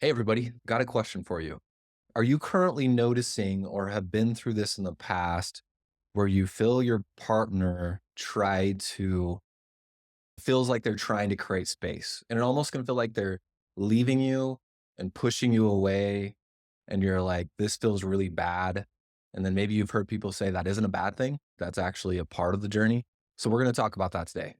Hey, everybody, got a question for you. Are you currently noticing or have been through this in the past where you feel your partner feels like they're trying to create space and it almost can feel like they're leaving you and pushing you away and you're like, this feels really bad. And then maybe you've heard people say that isn't a bad thing. That's actually a part of the journey. So we're going to talk about that today.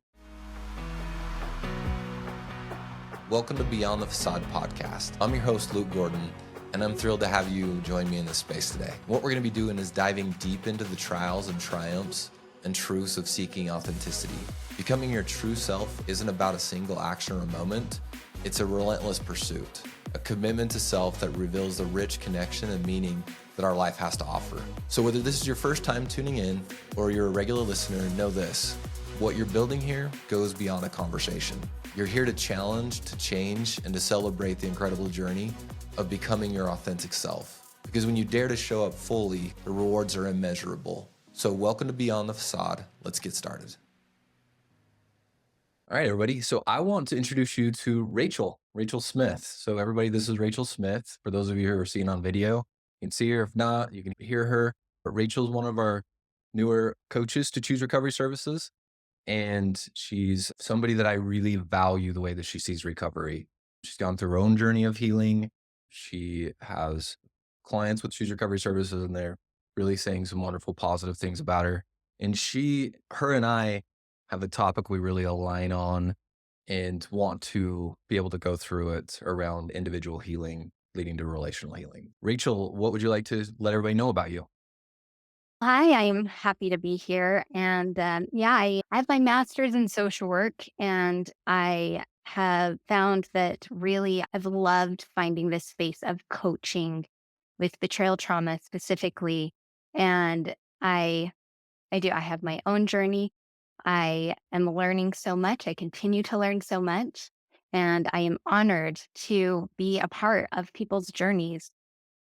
Welcome to Beyond the Facade podcast. I'm your host, Luke Gordon, and I'm thrilled to have you join me in this space today. What we're going to be doing is diving deep into the trials and triumphs and truths of seeking authenticity. Becoming your true self isn't about a single action or a moment. It's a relentless pursuit, a commitment to self that reveals the rich connection and meaning that our life has to offer. So whether this is your first time tuning in or you're a regular listener, know this: what you're building here goes beyond a conversation. You're here to challenge, to change, and to celebrate the incredible journey of becoming your authentic self. Because when you dare to show up fully, the rewards are immeasurable. So welcome to Beyond the Facade. Let's get started. All right, everybody. So I want to introduce you to Rachel Smith. So everybody, this is Rachel Smith. For those of you who are seeing on video, you can see her. If not, you can hear her. But Rachel's one of our newer coaches to Choose Recovery Services. And she's somebody that I really value the way that she sees recovery. She's gone through her own journey of healing. She has clients with Choose Recovery Services, and they're really saying some wonderful, positive things about her. And her and I have a topic we really align on and want to be able to go through it around individual healing leading to relational healing. Rachel, what would you like to let everybody know about you? Hi, I'm happy to be here. And I have my master's in social work, and I have found that really I've loved finding this space of coaching with betrayal trauma specifically. And I, I have my own journey. I am learning so much. I continue to learn so much. And I am honored to be a part of people's journeys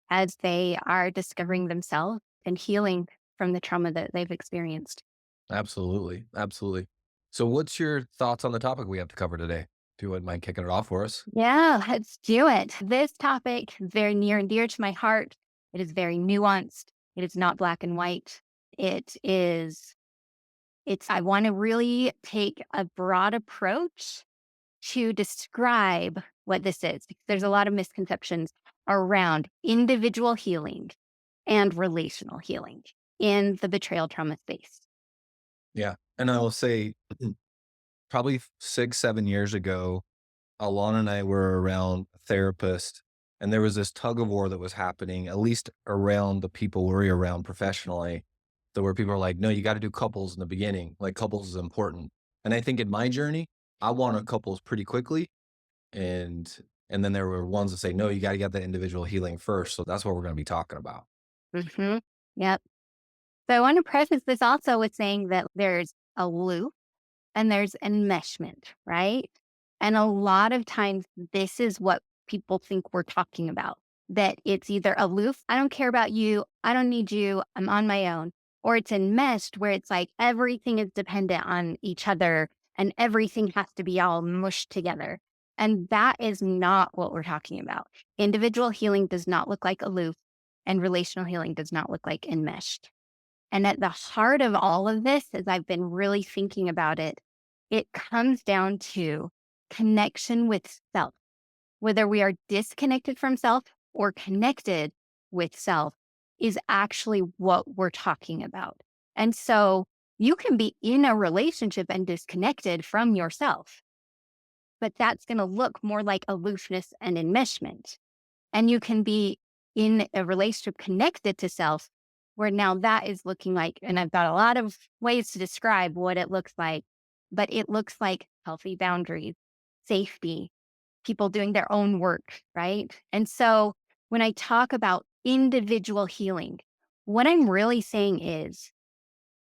as they are discovering themselves and healing from the trauma that they've experienced. Absolutely. Absolutely. So what's your thoughts on the topic we have to cover today? If you wouldn't mind kicking it off for us. Yeah, let's do it. This topic is very near and dear to my heart. It is very nuanced. It is not black and white. It is, I want to really take a broad approach to describe what this is, because there's a lot of misconceptions around individual healing and relational healing in the betrayal trauma space. Yeah. And I will say probably 6, 7 years ago, Alana and I were around a therapist, and there was this tug of war that was happening, at least around the people we're around professionally, that where people are like, no, you got to do couples in the beginning. Like couples is important. And I think in my journey, I wanted couples pretty quickly. And and then there were ones that say, no, you got to get the individual healing first. So that's what we're going to be talking about. Hmm. Yep. So I want to preface this also with saying that there's aloof and there's enmeshment, right? And a lot of times this is what people think we're talking about, that it's either aloof, I don't care about you, I don't need you, I'm on my own, or it's enmeshed where it's like everything is dependent on each other and everything has to be all mushed together. And that is not what we're talking about. Individual healing does not look like aloof, and relational healing does not look like enmeshed. And at the heart of all of this, as I've been really thinking about it, it comes down to connection with self. Whether we are disconnected from self or connected with self is actually what we're talking about. And so you can be in a relationship and disconnected from yourself, but that's going to look more like aloofness and enmeshment. And you can be in a relationship connected to self, where now that is looking like, and I've got a lot of ways to describe what it looks like, but it looks like healthy boundaries, safety, people doing their own work, right? And so when I talk about individual healing, what I'm really saying is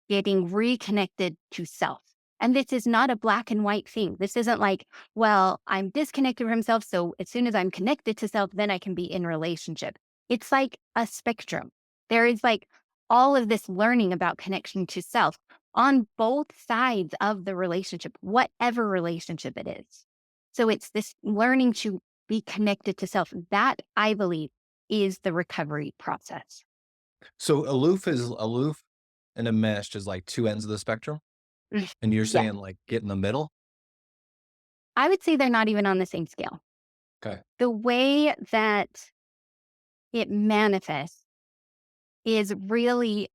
getting reconnected to self. And this is not a black and white thing. This isn't like, well, I'm disconnected from self. So as soon as I'm connected to self, then I can be in relationship. It's like a spectrum. There is like all of this learning about connection to self on both sides of the relationship, whatever relationship it is. So it's this learning to be connected to self. That, I believe, is the recovery process. So aloof and enmeshed is like two ends of the spectrum, Mm, and you're yeah. saying like get in the middle? I would say they're not even on the same scale. Okay. The way that it manifests is really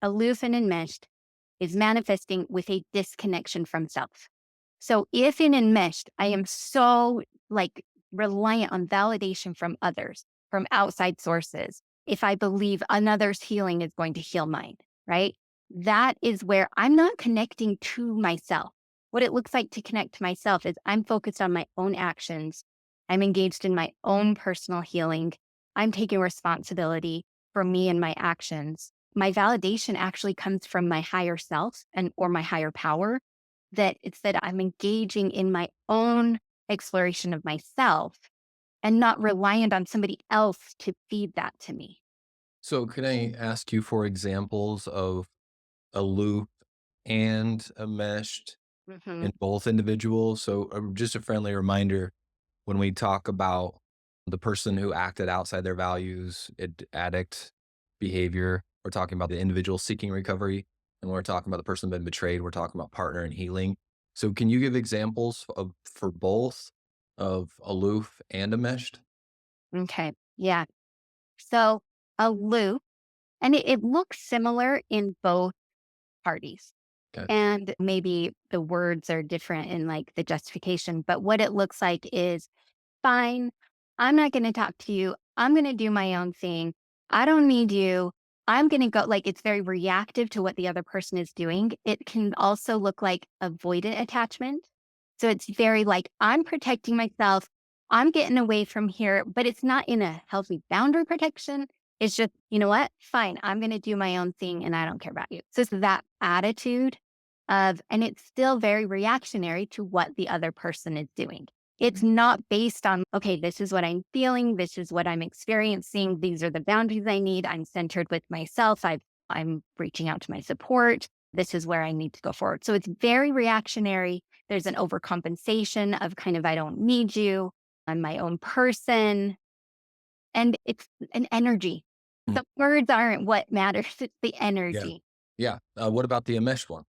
aloof and enmeshed is manifesting with a disconnection from self. So if in enmeshed, I am so like reliant on validation from others, from outside sources, if I believe another's healing is going to heal mine, right? That is where I'm not connecting to myself. What it looks like to connect to myself is I'm focused on my own actions. I'm engaged in my own personal healing. I'm taking responsibility for me and my actions. My validation actually comes from my higher self and or my higher power, that it's that I'm engaging in my own exploration of myself and not reliant on somebody else to feed that to me. So can I ask you for examples of aloof and enmeshed Hmm. in both individuals? So just a friendly reminder, when we talk about the person who acted outside their values, addict behavior, we're talking about the individual seeking recovery. And when we're talking about the person been betrayed, we're talking about partner and healing. So can you give examples of for both of aloof and enmeshed? Okay. Yeah. So a loop, and it looks similar in both parties. Okay. And maybe the words are different in like the justification, but what it looks like is fine. I'm not going to talk to you. I'm going to do my own thing. I don't need you. I'm going to go. Like it's very reactive to what the other person is doing. It can also look like avoidant attachment. So it's very like, I'm protecting myself. I'm getting away from here, but it's not in a healthy boundary protection. It's just, you know what? Fine. I'm going to do my own thing and I don't care about you. So it's that attitude of, and it's still very reactionary to what the other person is doing. It's not based on, okay, this is what I'm feeling. This is what I'm experiencing. These are the boundaries I need. I'm centered with myself. I'm reaching out to my support. This is where I need to go forward. So it's very reactionary. There's an overcompensation of kind of, I don't need you. I'm my own person. And it's an energy. Mhm. The words aren't what matters. It's the Yeah. energy. Yeah. What about the enmeshed one?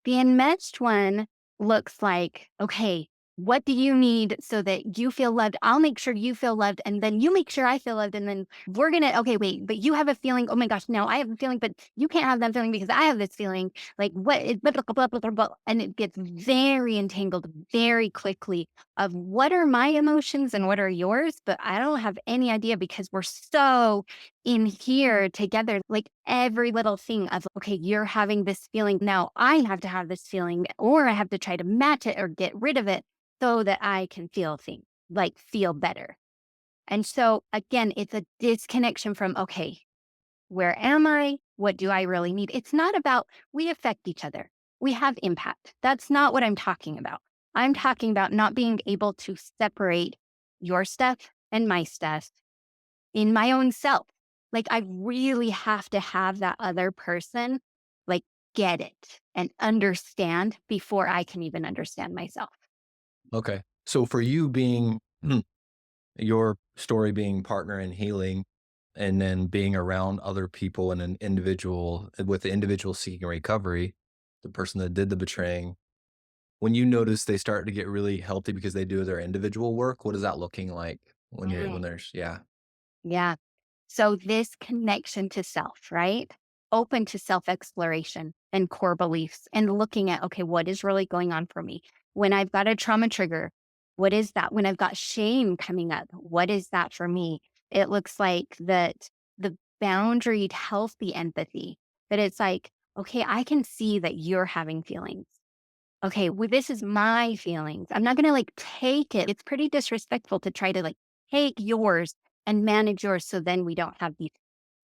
The enmeshed one looks like, okay, what do you need so that you feel loved? I'll make sure you feel loved. And then you make sure I feel loved. And then we're going to, okay, wait, but you have a feeling. Oh my gosh, no, I have a feeling, but you can't have that feeling because I have this feeling. Like what is, blah, blah, blah, blah, blah, blah. And it gets very entangled very quickly of what are my emotions and what are yours. But I don't have any idea because we're so in here together, like every little thing of, okay, you're having this feeling. Now I have to have this feeling, or I have to try to match it or get rid of it so that I can feel things like feel better. And so again, it's a disconnection from, okay, where am I? What do I really need? It's not about we affect each other. We have impact. That's not what I'm talking about. I'm talking about not being able to separate your stuff and my stuff in my own self. Like I really have to have that other person like get it and understand before I can even understand myself. Okay. So for you being your story being partner in healing and then being around other people and an individual with the individual seeking recovery, the person that did the betraying, when you notice they start to get really healthy because they do their individual work, what is that looking like when Mm, there's yeah. yeah. So this connection to self, right? Open to self exploration and core beliefs and looking at, okay, what is really going on for me? When I've got a trauma trigger, what is that? When I've got shame coming up, what is that for me? It looks like that the boundaried, healthy empathy, that it's like, okay, I can see that you're having feelings. Okay, well, this is my feelings. I'm not going to like take it. It's pretty disrespectful to try to like take yours and manage yours so then we don't have these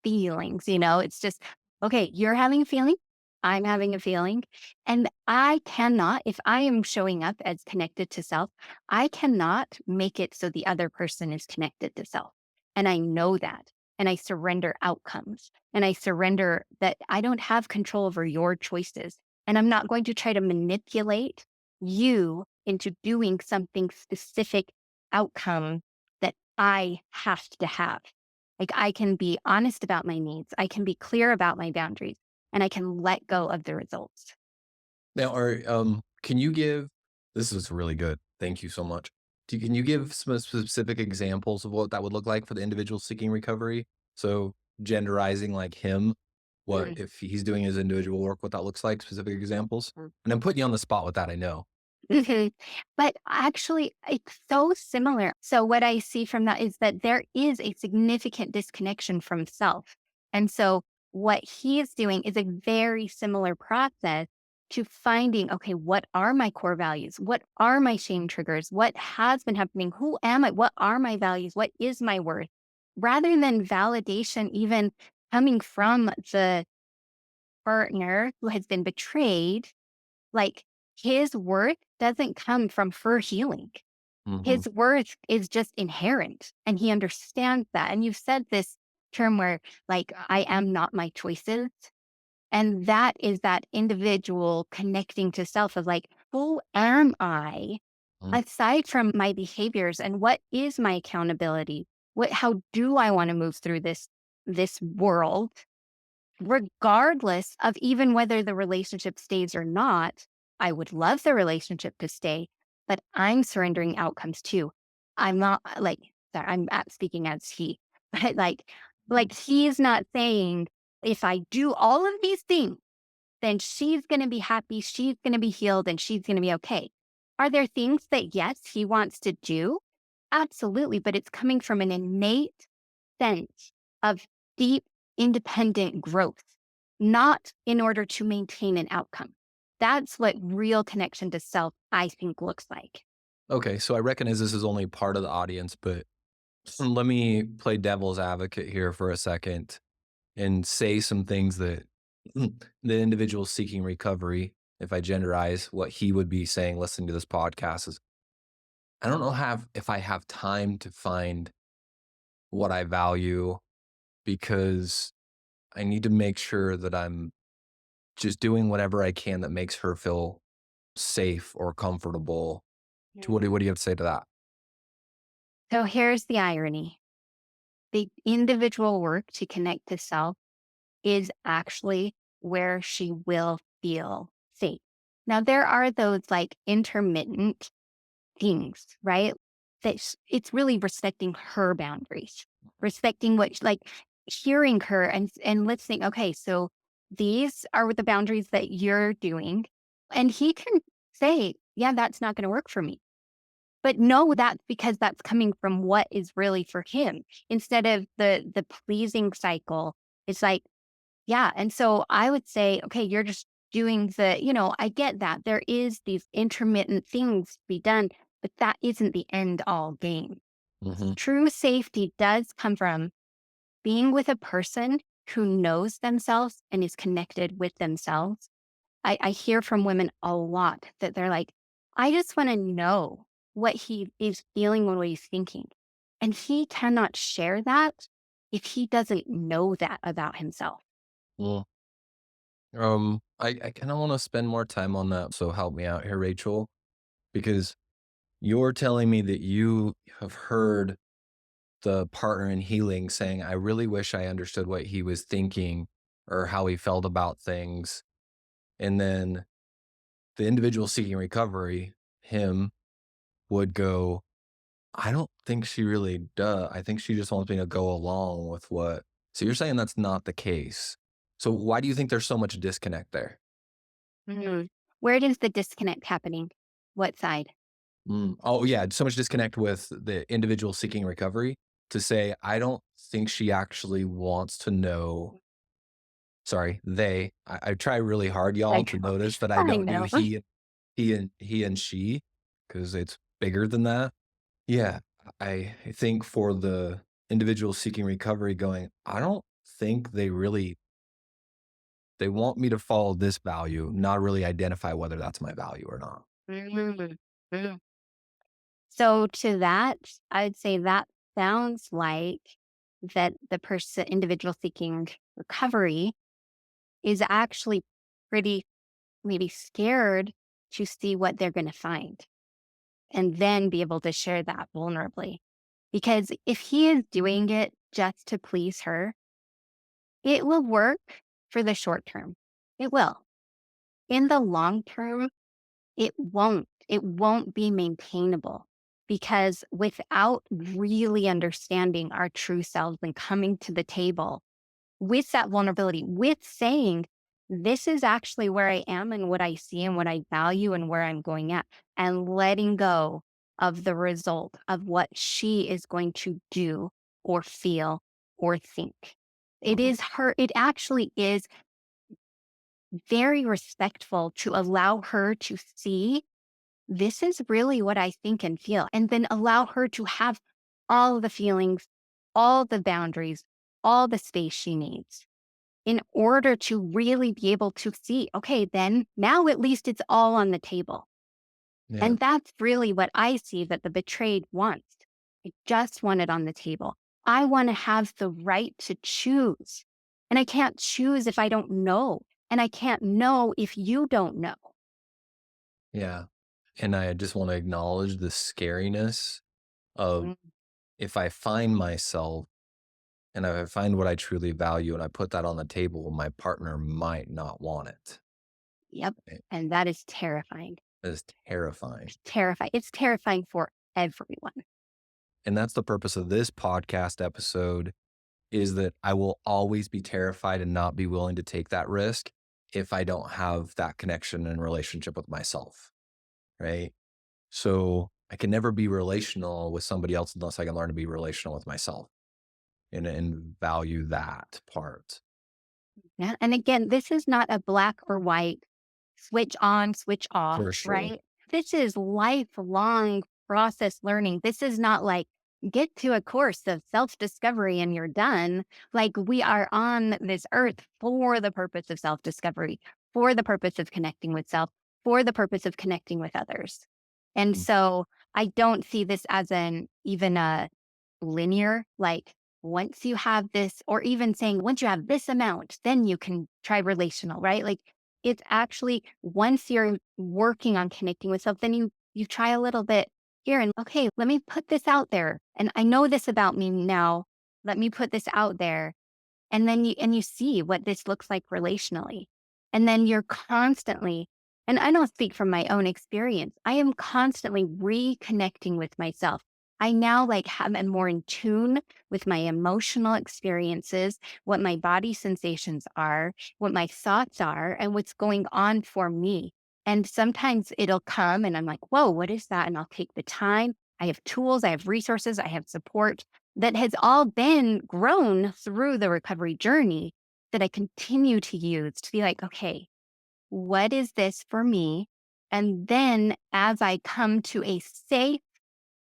feelings, It's just, okay, you're having a feeling. I'm having a feeling. And I cannot, if I am showing up as connected to self, I cannot make it so the other person is connected to self. And I know that. And I surrender outcomes and I surrender that I don't have control over your choices. And I'm not going to try to manipulate you into doing something specific outcome that I have to have. Like I can be honest about my needs, I can be clear about my boundaries, and I can let go of the results. Now, can you give this is really good. Thank you so much. Can you give some specific examples of what that would look like for the individual seeking recovery? So genderizing like him, what Mm, if he's doing his individual work, what that looks like, specific examples? mm. And I'm putting you on the spot with that, I know. Mhm. But actually, it's so similar. So, what I see from that is that there is a significant disconnection from self. And so, what he is doing is a very similar process to finding, okay, what are my core values? What are my shame triggers? What has been happening? Who am I? What are my values? What is my worth? Rather than validation, even coming from the partner who has been betrayed, like his worth doesn't come from her healing. Mhm, His worth is just inherent and he understands that. And you've said this term where like I am not my choices. And that is that individual connecting to self of like, who am I mhm, aside from my behaviors and what is my accountability? How do I want to move through this world? Regardless of even whether the relationship stays or not, I would love the relationship to stay, but I'm surrendering outcomes too. I'm not like, sorry, speaking as he, but like he's not saying if I do all of these things, then she's going to be happy, she's going to be healed, and she's going to be okay. Are there things that, yes, he wants to do? Absolutely. But it's coming from an innate sense of deep, independent growth, not in order to maintain an outcome. That's what real connection to self, I think, looks like. okay, so I recognize this is only part of the audience, but let me play devil's advocate here for a second and say some things that the individual seeking recovery, if I genderize what he would be saying listening to this podcast, is I don't know if I have time to find what I value because I need to make sure that I'm just doing whatever I can that makes her feel safe or comfortable. What do you have to say to that? So here's the irony: the individual work to connect to self is actually where she will feel safe. Now, there are those like intermittent things, right? It's really respecting her boundaries, respecting like hearing her and listening. Okay, so these are the boundaries that you're doing, and he can say, "Yeah, that's not going to work for me." But no, that's because that's coming from what is really for him instead of the pleasing cycle. It's like, yeah. And so I would say, okay, you're just doing I get that there is these intermittent things to be done, but that isn't the end all game. Hmm. True safety does come from being with a person who knows themselves and is connected with themselves. I hear from women a lot that they're like, I just want to know what he is feeling and what he's thinking. And he cannot share that if he doesn't know that about himself. Well, I kind of want to spend more time on that. So help me out here, Rachel, because you're telling me that you have heard the partner in healing saying, I really wish I understood what he was thinking or how he felt about things. And then the individual seeking recovery, him, would go, I don't think she really does. I think she just wants me to go along with what. So you're saying that's not the case. So why do you think there's so much disconnect there? Mhm. Where does the disconnect happening? What side? Oh, yeah, so much disconnect with the individual seeking recovery to say, I don't think she actually wants to know. Sorry, I try really hard, y'all, Like, to notice that I I don't do know. he and she because it's bigger than that. Yeah, I think for the individual seeking recovery going, I don't think they want me to follow this value, not really identify whether that's my value or not. Mhm. Mhm. So to that, I'd say that sounds like that the person, individual seeking recovery, is actually pretty maybe scared to see what they're going to find. and then be able to share that vulnerably. Because if he is doing it just to please her, it will work for the short term. It will. In the long term, it won't. It won't be maintainable because without really understanding our true selves and coming to the table with that vulnerability, with saying, this is actually where I am and what I see and what I value and where I'm going at, and letting go of the result of what she is going to do or feel or think. It actually is very respectful to allow her to see this is really what I think and feel, and then allow her to have all the feelings, all the boundaries, all the space she needs in order to really be able to see, okay, then now at least it's all on the table. Yeah. And that's really what I see that the betrayed wants. I just want it on the table. I want to have the right to choose. And I can't choose if I don't know. And I can't know if you don't know. Yeah. And I just want to acknowledge the scariness of Mm, if I find myself and I find what I truly value and I put that on the table, my partner might not want it. yep. It And that is terrifying. is terrifying. Terrifying. It's terrifying for everyone. And that's the purpose of this podcast episode is that I will always be terrified and not be willing to take that risk if I don't have that connection and relationship with myself. Right. So I can never be relational with somebody else unless I can learn to be relational with myself and value that part. Yeah. And again, this is not a black or white switch on, switch off, For sure. right? This is lifelong process learning. This is not like get to a course of self discovery and you're done. Like we are on this earth for the purpose of self discovery, for the purpose of connecting with self, for the purpose of connecting with others. And Mm. so I don't see this as an even a linear, like once you have this, or even saying once you have this amount, then you can try relational, right? Like it's actually once you're working on connecting with self, then you try a little bit here and okay, let me put this out there. And I know this about me now. Let me put this out there. And then you see what this looks like relationally. And then you're constantly, and I don't speak from my own experience, I am constantly reconnecting with myself. I now am more in tune with my emotional experiences, what my body sensations are, what my thoughts are, and what's going on for me. And sometimes it'll come and I'm like, whoa, what is that? And I'll take the time. I have tools, I have resources, I have support that has all been grown through the recovery journey that I continue to use to be like, okay, what is this for me? And then as I come to a safe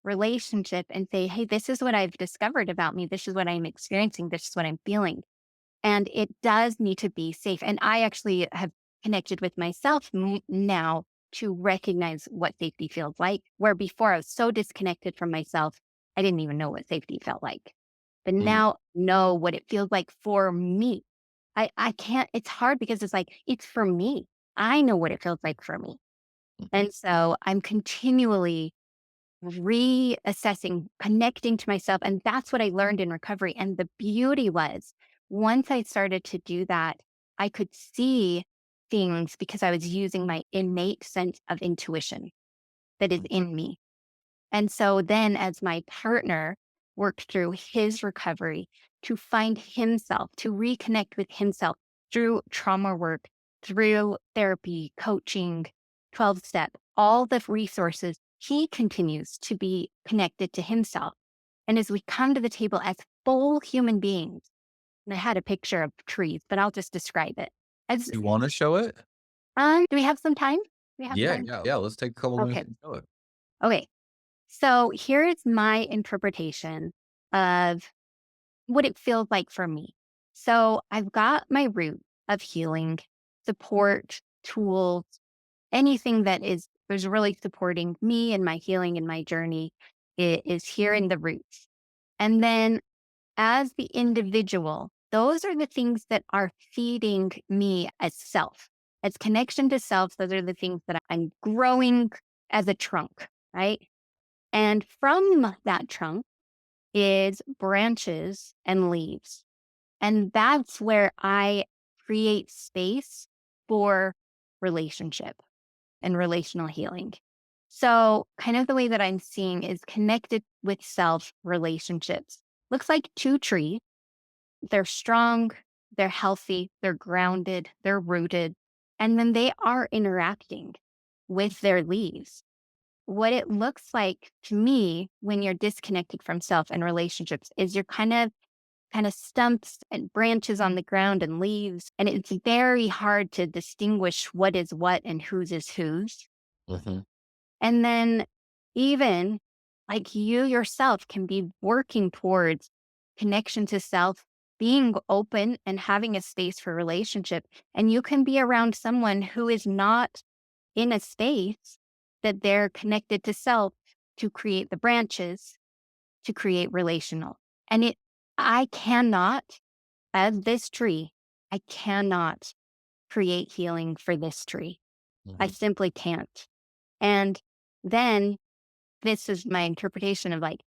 relationship and say, hey, this is what I've discovered about me. This is what I'm experiencing. This is what I'm feeling. And it does need to be safe. And I actually have connected with myself now to recognize what safety feels like, where before I was so disconnected from myself, I didn't even know what safety felt like. But Mm. now know what it feels like for me. I can't, it's hard because it's like, it's for me. I know what it feels like for me. And so I'm continually reassessing, connecting to myself. And that's what I learned in recovery. And the beauty was once I started to do that, I could see things because I was using my innate sense of intuition that is in me. And so then, as my partner worked through his recovery to find himself, to reconnect with himself through trauma work, through therapy, coaching, 12 step, all the resources, he continues to be connected to himself. And as we come to the table as full human beings, and I had a picture of trees, but I'll just describe it. As You want to show it? do we have some time? Do we have Yeah. time? Yeah. Yeah. Let's take a couple minutes Okay. and show it. Okay. So here's my interpretation of what it feels like for me. So I've got my root of healing, support, tools, anything that is really supporting me and my healing and my journey is here in the roots. And then as the individual, those are the things that are feeding me as self, as connection to self. Those are the things that I'm growing as a trunk, right? And from that trunk is branches and leaves. And that's where I create space for relationship and relational healing. So, kind of the way that I'm seeing is connected with self relationships. Looks like two trees. They're strong, they're healthy, they're grounded, they're rooted, and then they are interacting with their leaves. What it looks like to me when you're disconnected from self and relationships is you're kind of stumps and branches on the ground and leaves. And it's very hard to distinguish what is what and whose is whose. Hmm. And then even like you yourself can be working towards connection to self, being open and having a space for relationship. And you can be around someone who is not in a space that they're connected to self to create the branches to create relational. And I cannot, as this tree, I cannot create healing for this tree. I Hmm. simply can't. And then this is my interpretation of like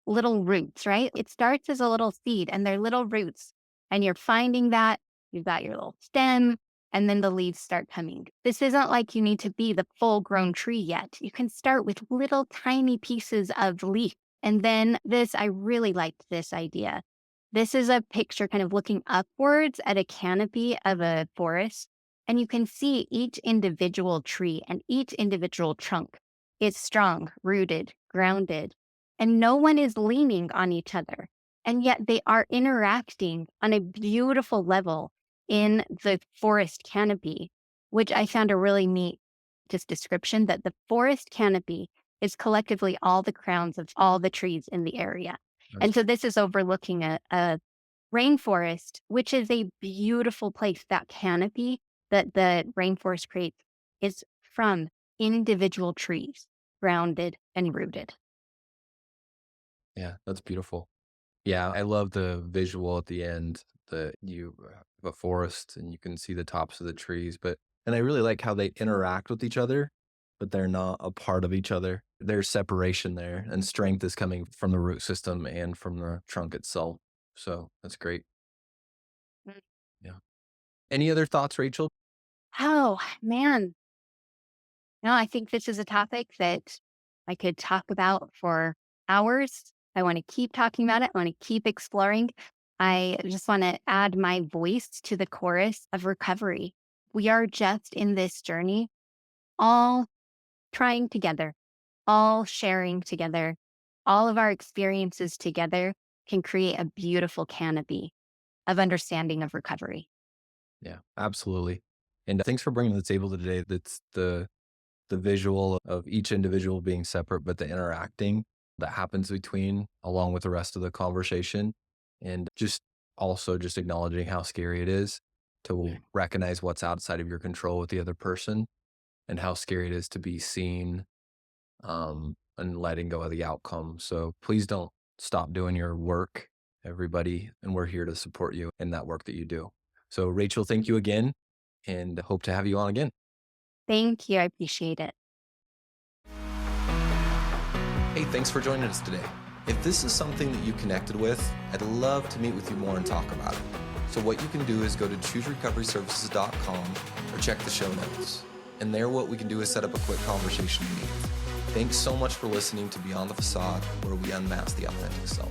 little roots, right? It starts as a little seed and they're little roots. And you're finding that you've got your little stem and then the leaves start coming. This isn't like you need to be the full grown tree yet. You can start with little tiny pieces of leaf. And then I really liked this idea. This is a picture kind of looking upwards at a canopy of a forest. And you can see each individual tree and each individual trunk is strong, rooted, grounded, and no one is leaning on each other. And yet they are interacting on a beautiful level in the forest canopy, which I found a really neat just description that the forest canopy is collectively all the crowns of all the trees in the area. That's And so this is overlooking a rainforest, which is a beautiful place. That canopy that the rainforest creates is from individual trees, grounded and rooted. Yeah, that's beautiful. Yeah, I love the visual at the end that you have a forest and you can see the tops of the trees, and I really like how they interact with each other, but they're not a part of each other. There's separation there, and strength is coming from the root system and from the trunk itself. So that's great. Mm. Yeah. Any other thoughts, Rachel? Oh, man. No, I think this is a topic that I could talk about for hours. I want to keep talking about it. I want to keep exploring. I just want to add my voice to the chorus of recovery. We are just in this journey, all trying together, all sharing together, all of our experiences together can create a beautiful canopy of understanding of recovery. Yeah, absolutely. And thanks for bringing to the table today. That's the visual of each individual being separate, but the interacting that happens between along with the rest of the conversation. And just also just acknowledging how scary it is to recognize what's outside of your control with the other person and how scary it is to be seen and letting go of the outcome. So please don't stop doing your work, everybody. And we're here to support you in that work that you do. So, Rachel, thank you again and hope to have you on again. Thank you. I appreciate it. Hey, thanks for joining us today. If this is something that you connected with, I'd love to meet with you more and talk about it. So what you can do is go to chooserecoveryservices.com or check the show notes. And there what we can do is set up a quick conversation to meet. Thanks so much for listening to Beyond the Facade, where we unmask the authentic self.